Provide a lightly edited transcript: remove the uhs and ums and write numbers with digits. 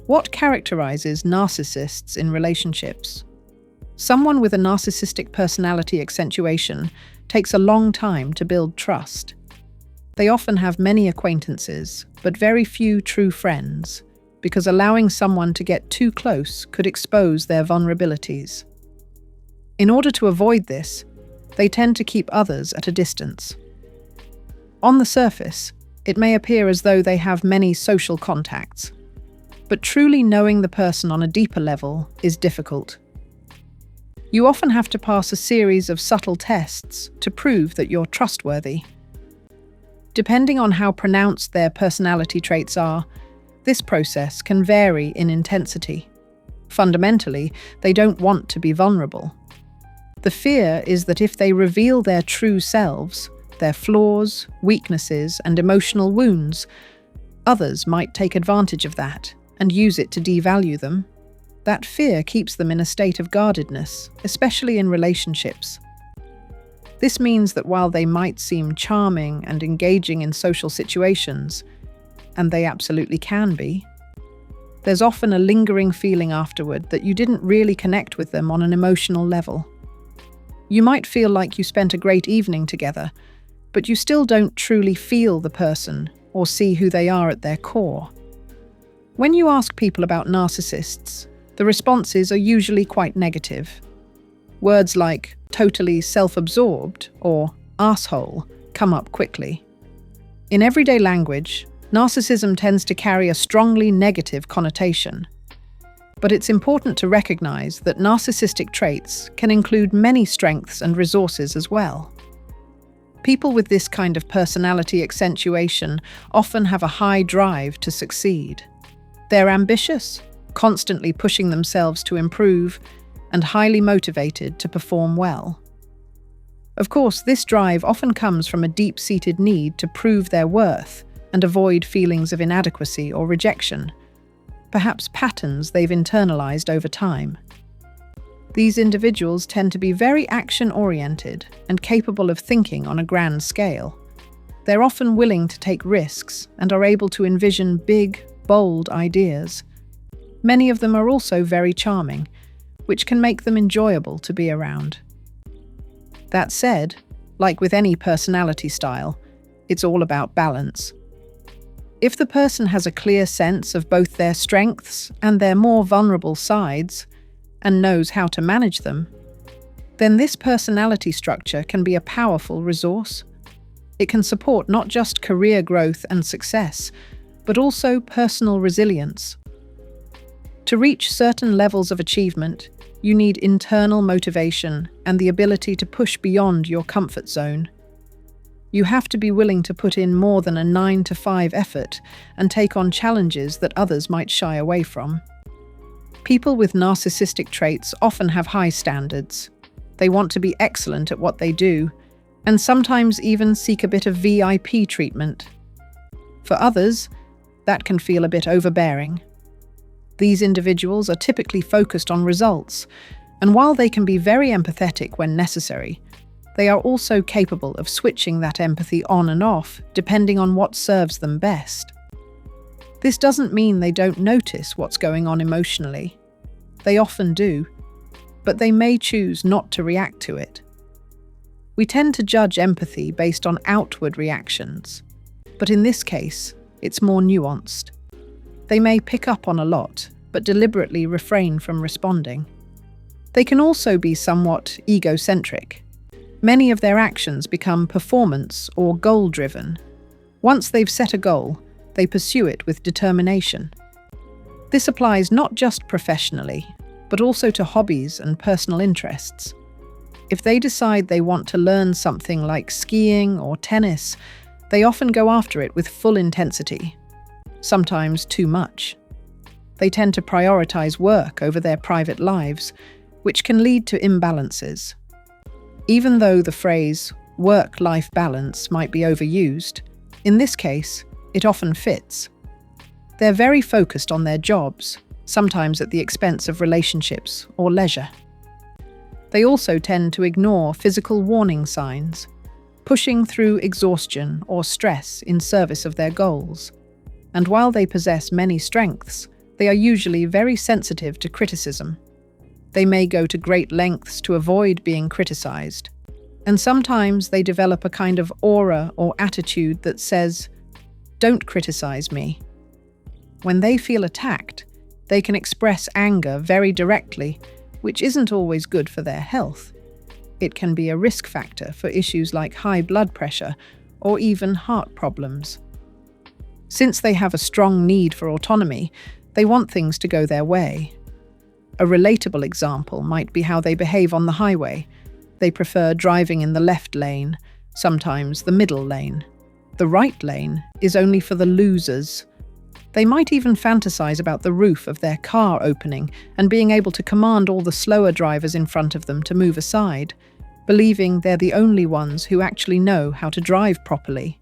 What characterizes narcissists in relationships? Someone with a narcissistic personality accentuation takes a long time to build trust. They often have many acquaintances, but very few true friends, because allowing someone to get too close could expose their vulnerabilities. In order to avoid this, they tend to keep others at a distance. On the surface, it may appear as though they have many social contacts, but truly knowing the person on a deeper level is difficult. You often have to pass a series of subtle tests to prove that you're trustworthy. Depending on how pronounced their personality traits are, this process can vary in intensity. Fundamentally, they don't want to be vulnerable. The fear is that if they reveal their true selves, their flaws, weaknesses, and emotional wounds, others might take advantage of that and use it to devalue them. That fear keeps them in a state of guardedness, especially in relationships. This means that while they might seem charming and engaging in social situations, and they absolutely can be, there's often a lingering feeling afterward that you didn't really connect with them on an emotional level. You might feel like you spent a great evening together, but you still don't truly feel the person or see who they are at their core. When you ask people about narcissists, the responses are usually quite negative. Words like totally self-absorbed or asshole come up quickly. In everyday language, narcissism tends to carry a strongly negative connotation. But it's important to recognize that narcissistic traits can include many strengths and resources as well. People with this kind of personality accentuation often have a high drive to succeed. They're ambitious, constantly pushing themselves to improve, and highly motivated to perform well. Of course, this drive often comes from a deep-seated need to prove their worth and avoid feelings of inadequacy or rejection, perhaps patterns they've internalized over time. These individuals tend to be very action-oriented and capable of thinking on a grand scale. They're often willing to take risks and are able to envision big, bold ideas. Many of them are also very charming, which can make them enjoyable to be around. That said, like with any personality style, it's all about balance. If the person has a clear sense of both their strengths and their more vulnerable sides, and knows how to manage them, then this personality structure can be a powerful resource. It can support not just career growth and success, but also personal resilience. To reach certain levels of achievement, you need internal motivation and the ability to push beyond your comfort zone. You have to be willing to put in more than a 9-to-5 effort and take on challenges that others might shy away from. People with narcissistic traits often have high standards. They want to be excellent at what they do, and sometimes even seek a bit of VIP treatment. For others, that can feel a bit overbearing. These individuals are typically focused on results, and while they can be very empathetic when necessary, they are also capable of switching that empathy on and off depending on what serves them best. This doesn't mean they don't notice what's going on emotionally. They often do, but they may choose not to react to it. We tend to judge empathy based on outward reactions, but in this case, it's more nuanced. They may pick up on a lot, but deliberately refrain from responding. They can also be somewhat egocentric. Many of their actions become performance or goal-driven. Once they've set a goal, they pursue it with determination. This applies not just professionally, but also to hobbies and personal interests. If they decide they want to learn something like skiing or tennis, they often go after it with full intensity, sometimes too much. They tend to prioritize work over their private lives, which can lead to imbalances. Even though the phrase work-life balance might be overused, in this case, it often fits. They're very focused on their jobs, sometimes at the expense of relationships or leisure. They also tend to ignore physical warning signs, pushing through exhaustion or stress in service of their goals. And while they possess many strengths, They are usually very sensitive to criticism. They may go to great lengths to avoid being criticized. And sometimes they develop a kind of aura or attitude that says, "Don't criticize me." When they feel attacked, they can express anger very directly, which isn't always good for their health. It can be a risk factor for issues like high blood pressure or even heart problems. Since they have a strong need for autonomy, they want things to go their way. A relatable example might be how they behave on the highway. They prefer driving in the left lane, sometimes the middle lane. The right lane is only for the losers. They might even fantasize about the roof of their car opening and being able to command all the slower drivers in front of them to move aside, believing they're the only ones who actually know how to drive properly.